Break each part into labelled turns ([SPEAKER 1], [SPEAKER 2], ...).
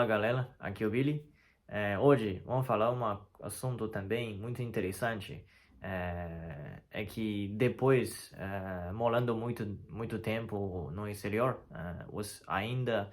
[SPEAKER 1] Fala galera, aqui é o Billy. Hoje vamos falar um assunto também muito interessante. É que depois, morando muito tempo no exterior, você ainda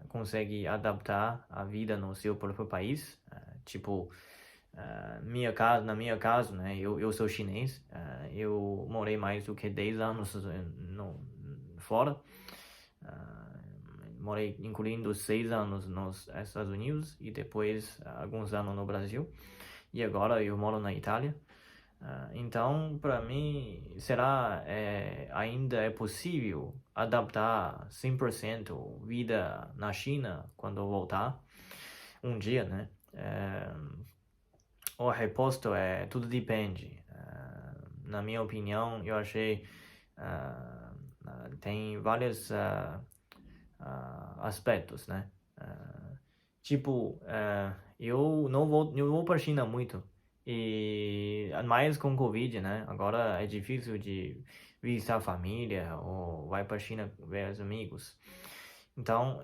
[SPEAKER 1] consegue adaptar a vida no seu próprio país. Tipo, na minha casa, né, eu sou chinês, eu morei mais do que 10 anos fora. Ah, Morei incluindo 6 anos nos Estados Unidos e depois alguns anos no Brasil. E agora eu moro na Itália. Então, para mim, ainda é possível adaptar 100% vida na China quando eu voltar um dia, né? O reposto tudo depende. Na minha opinião, eu achei tem vários aspectos, né? Tipo, eu vou para a China muito e mais com Covid, né? Agora é difícil de visitar a família ou vai para a China ver os amigos. Então,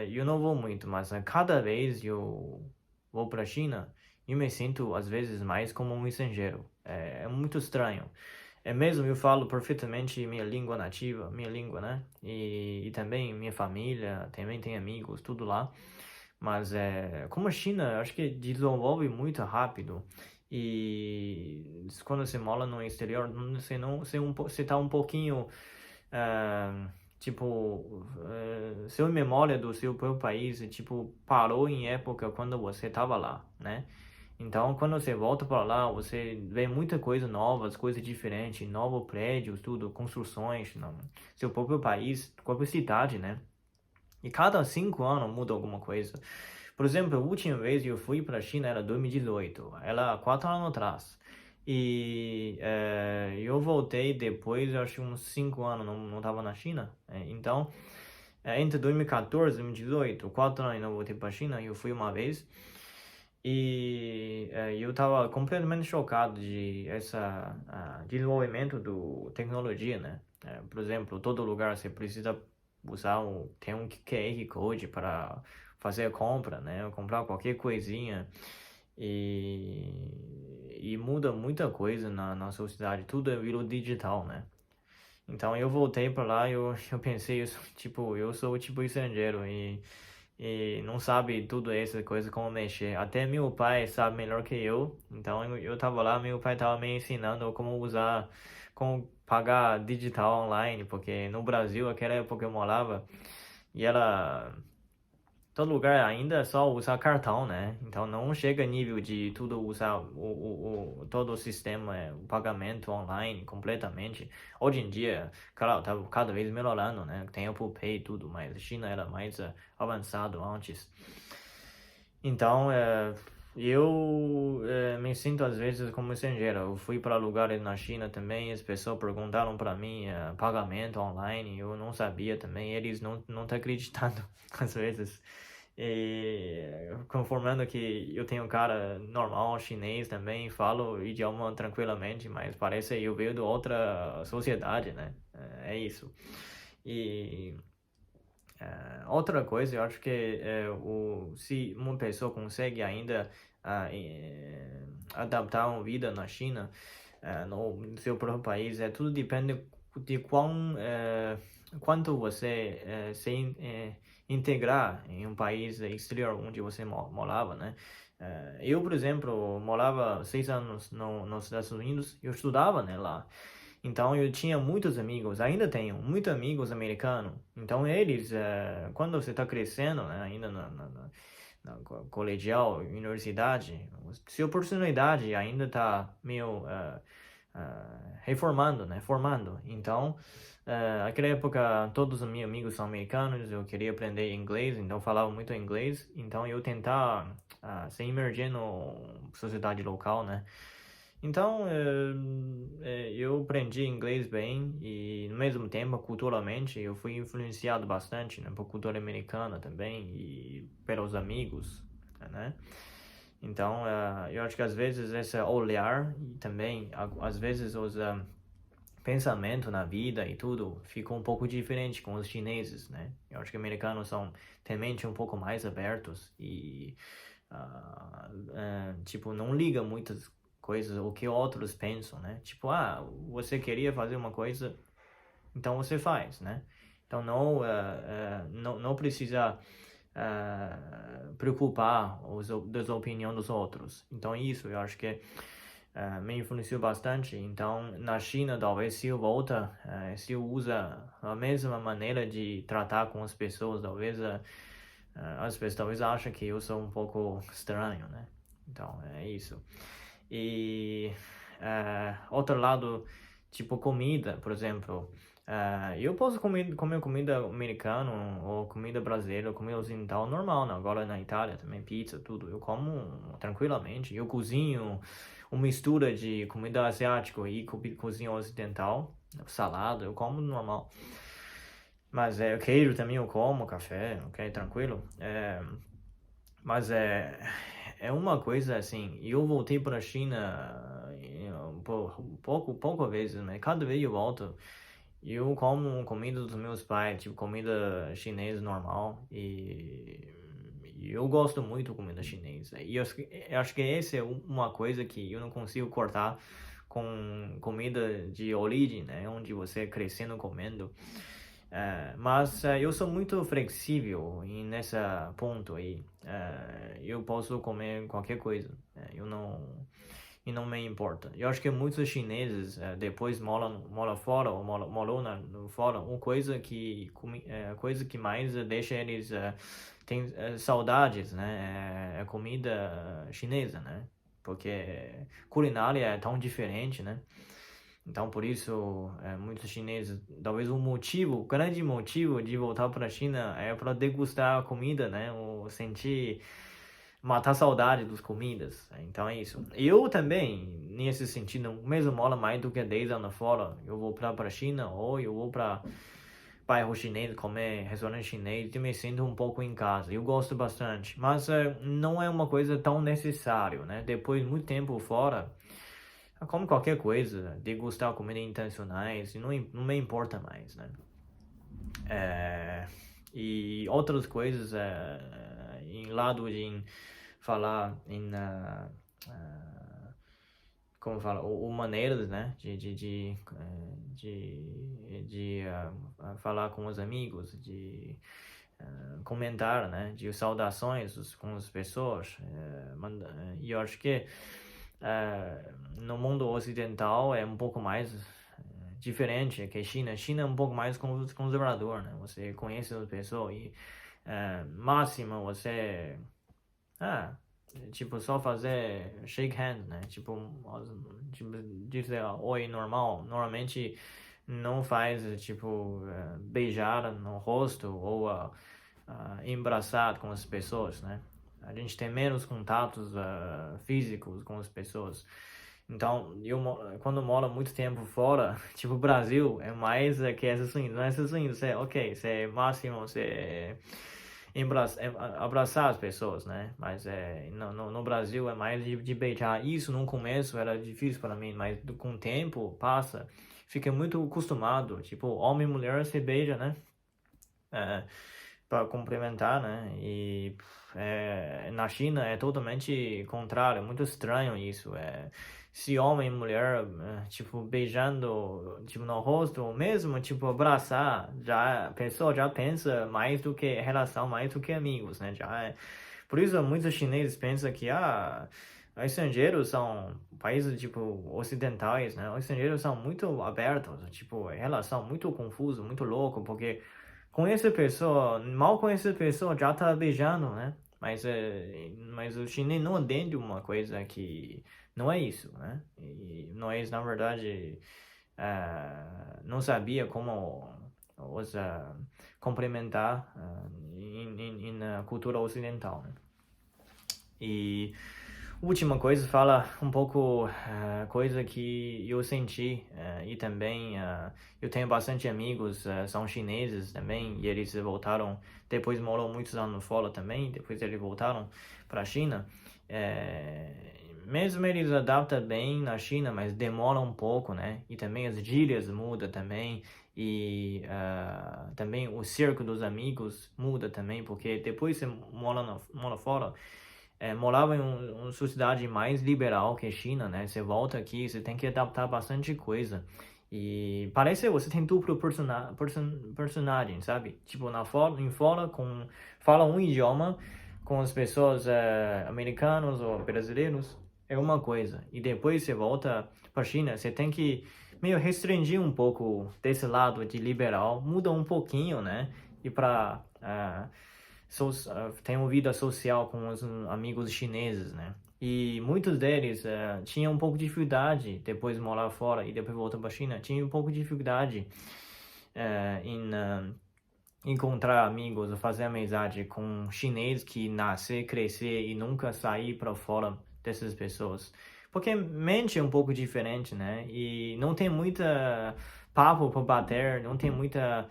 [SPEAKER 1] eu não vou muito, mas cada vez eu vou para a China, eu me sinto às vezes mais como um estrangeiro. É muito estranho. É mesmo, eu falo perfeitamente minha língua nativa, minha língua, né? E também minha família, também tem amigos, tudo lá. Mas como a China, eu acho que desenvolve muito rápido. E quando você mora no exterior, você tá um pouquinho, tipo, sua memória do seu próprio país, tipo, parou em época quando você tava lá, né? Então, quando você volta para lá, você vê muita coisa nova, coisas diferentes, novos prédios, tudo, construções, no seu próprio país, própria cidade, né? E cada 5 anos muda alguma coisa. Por exemplo, a última vez eu fui para a China era 2018, ela 4 anos atrás. E eu voltei depois, eu acho uns 5 anos, não estava na China. Então, entre 2014 e 2018, 4 anos eu não voltei para a China, eu fui uma vez. E eu estava completamente chocado de essa desenvolvimento do tecnologia, né? Por exemplo, todo lugar você precisa tem um QR Code para fazer a compra, né? Comprar qualquer coisinha e muda muita coisa na sociedade, tudo virou digital, né? Então eu voltei para lá e eu pensei, tipo, eu sou tipo estrangeiro e não sabe tudo essa coisa como mexer. Até meu pai sabe melhor que eu. Então eu tava lá, meu pai tava me ensinando como pagar digital online, porque no Brasil, aquela época eu morava, e ela todo lugar ainda é só usar cartão, né? Então não chega a nível de tudo usar todo o sistema, o pagamento online completamente. Hoje em dia, claro, tá cada vez melhorando, né? Tem Apple Pay e tudo, mas a China era mais avançado antes. Então, eu me sinto às vezes como estrangeiro. Eu fui para lugares na China também, as pessoas perguntaram para mim pagamento online, eu não sabia também, eles não estão acreditando às vezes. E conformando que eu tenho um cara normal, chinês também, falo o idioma tranquilamente, mas parece que eu venho de outra sociedade, né? É isso. E outra coisa, eu acho que se uma pessoa consegue ainda adaptar uma vida na China, no seu próprio país, tudo depende de quanto você integrar em um país exterior onde você morava, né? Eu, por exemplo, morava 6 anos nos Estados Unidos, eu estudava, né, lá. Então eu tinha muitos amigos, ainda tenho muitos amigos americanos. Então eles, quando você está crescendo, né, ainda na colegial, universidade, sua oportunidade ainda está meio reformando, né, formando. Então, naquela época todos os meus amigos são americanos, eu queria aprender inglês, então falava muito inglês. Então eu tentar se imergir na sociedade local, né. Então, eu aprendi inglês bem e, no mesmo tempo, culturalmente, eu fui influenciado bastante, né, por cultura americana também e pelos amigos, né? Então, eu acho que às vezes esse olhar e também, às vezes, os pensamento na vida e tudo ficou um pouco diferente com os chineses, né? Eu acho que americanos são também um pouco mais abertos e tipo, não liga muitas coisas o que outros pensam, né? Tipo, você queria fazer uma coisa, então você faz, né? Então não precisa preocupar das opiniões dos outros. Então isso eu acho que me influenciou bastante. Então na China talvez se eu volta, se eu usa a mesma maneira de tratar com as pessoas, talvez as pessoas talvez achem que eu sou um pouco estranho, né? Então é isso. E outro lado, tipo comida, por exemplo. Eu posso comer comida americana ou comida brasileira ou comida ocidental normal, né? Agora na Itália também, pizza, tudo. Eu como tranquilamente. Eu cozinho uma mistura de comida asiática e cozinha ocidental, salada, eu como normal. Mas queijo também eu como, café, ok, tranquilo. Mas é uma coisa assim, eu voltei para a China pouco vezes, né? Cada vez eu volto, eu como comida dos meus pais, tipo comida chinesa normal e eu gosto muito de comida chinesa. E eu acho que essa é uma coisa que eu não consigo cortar com comida de origem, né? Onde você crescendo comendo. Mas eu sou muito flexível nesse ponto aí. Eu posso comer qualquer coisa. E não me importa. Eu acho que muitos chineses depois moram fora ou moram fora. Uma coisa que mais deixa eles tem saudades, né? É comida chinesa, né? Porque culinária é tão diferente, né? Então, por isso, muitos chineses, talvez o grande motivo de voltar para a China é para degustar a comida, né? Ou matar a saudade das comidas. Então, é isso. Eu também, nesse sentido, mesmo moro mais do que 10 anos fora, eu vou para a China ou eu vou para bairro chinês, comer restaurante chinês, e me sinto um pouco em casa. Eu gosto bastante, mas não é uma coisa tão necessária, né? Depois de muito tempo fora, como qualquer coisa, degustar comida internacionais, não me importa mais, né? E outras coisas, em lado de falar como fala, o maneiras, né? De falar com os amigos, de comentar, né? De saudações com as pessoas. E eu acho que no mundo ocidental é um pouco mais diferente que a China. A China é um pouco mais conservador, né? Você conhece as pessoas e máximo você tipo só fazer shake hands, né? Tipo dizer oi normal. Normalmente não faz tipo beijar no rosto ou embraçar com as pessoas, né? A gente tem menos contatos físicos com as pessoas. Então, quando moro muito tempo fora, tipo Brasil, é mais que essas swing, não é essas swing, você, ok, você é máximo, você abraçar as pessoas, né? Mas no Brasil é mais de beijar. Isso no começo era difícil para mim, mas com o tempo passa, fica muito acostumado. Tipo, homem e mulher se beija, né? Para cumprimentar, né? E na China é totalmente contrário, muito estranho isso. Se homem e mulher, tipo, beijando, tipo, no rosto, ou mesmo, tipo, abraçar, a pessoa já pensa mais do que relação, mais do que amigos, né? Por isso, muitos chineses pensam que, estrangeiros são países, tipo, ocidentais, né? Os estrangeiros são muito abertos, tipo, relação muito confusa, muito louco, porque mal conhece a pessoa, já tá beijando, né? Mas o chinês não entende uma coisa que não é isso, né? E nós, na verdade, não sabia como complementar na cultura ocidental, né? E última coisa, fala um pouco coisa que eu senti e também eu tenho bastante amigos, são chineses também, e eles voltaram, depois moram muitos anos fora também, depois eles voltaram para a China. mesmo eles adaptam bem na China, mas demora um pouco, né? E também as gírias mudam também. E também o cerco dos amigos muda também, porque depois você mora fora, morava em uma sociedade mais liberal que a China, né? Você volta aqui, você tem que adaptar bastante coisa. E parece que você tem duplo personagem, sabe? Tipo, em fora, fala um idioma com as pessoas americanos ou brasileiros, é uma coisa. E depois você volta para a China, você tem que meio restringir um pouco desse lado de liberal, muda um pouquinho, né? E para tem uma vida social com os amigos chineses, né? E muitos deles tinham um pouco de dificuldade depois de morar fora e depois voltar para a China, tinham um pouco de dificuldade em encontrar amigos ou fazer amizade com chinês que nascer, crescer e nunca sair para fora dessas pessoas. Porque mente é um pouco diferente, né? E não tem muita papo para bater, não tem muita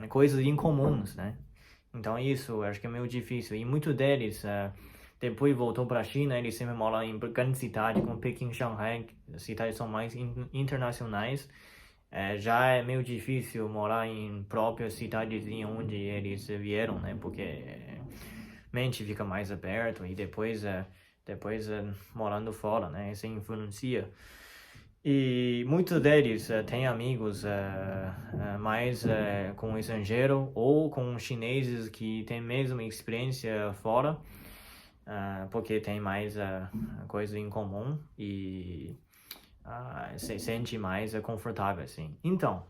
[SPEAKER 1] coisas em comuns, né? Então isso, acho que é meio difícil. E muitos deles, depois voltou para a China, eles sempre moram em grandes cidades, como Pequim, Shanghai, cidades são mais internacionais. Já é meio difícil morar em própria cidadezinha onde eles vieram, né? Porque mente fica mais aberto e depois morando fora, né? Isso influencia. E muitos deles têm amigos mais com estrangeiro ou com chineses que têm a mesma experiência fora, porque tem mais coisa em comum e se sente mais confortável assim. Então,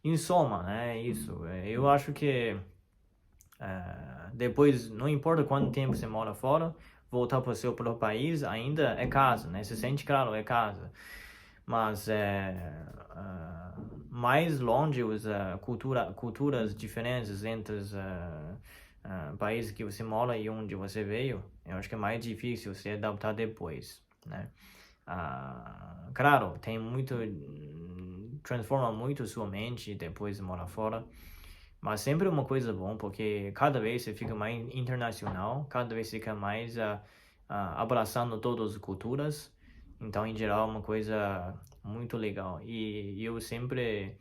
[SPEAKER 1] em soma, né, isso. Eu acho que depois, não importa quanto tempo você mora fora, voltar para o seu próprio país ainda é casa, né? Se sente, claro, é casa. Mas mais longe as culturas diferentes entre os países que você mora e onde você veio, eu acho que é mais difícil se adaptar depois, né? Claro, tem muito, transforma muito sua mente depois de morar fora, mas sempre uma coisa boa, porque cada vez você fica mais internacional, cada vez você fica mais abraçando todas as culturas, então em geral é uma coisa muito legal. E eu sempre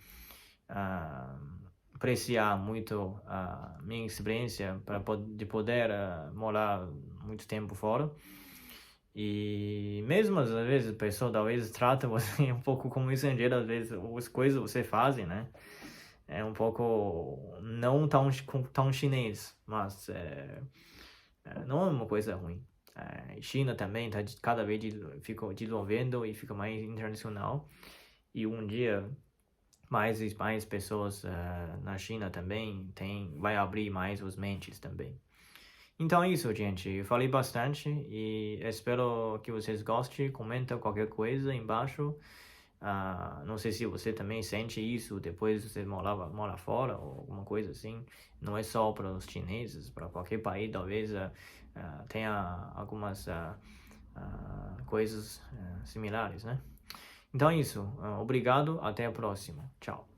[SPEAKER 1] apreciar muito a minha experiência de poder morar muito tempo fora. E mesmo às vezes a pessoa talvez trata você um pouco como estrangeiro, às vezes as coisas que você faz, né? É um pouco não tão chinês, mas não é uma coisa ruim. China também está cada vez fica desenvolvendo e fica mais internacional. E um dia mais e mais pessoas na China também vai abrir mais as mentes também. Então é isso, gente. Eu falei bastante e espero que vocês gostem. Comenta qualquer coisa embaixo. Não sei se você também sente isso depois você mora fora ou alguma coisa assim. Não é só para os chineses, para qualquer país talvez tenha algumas coisas similares, né? Então é isso. Obrigado. Até a próxima. Tchau.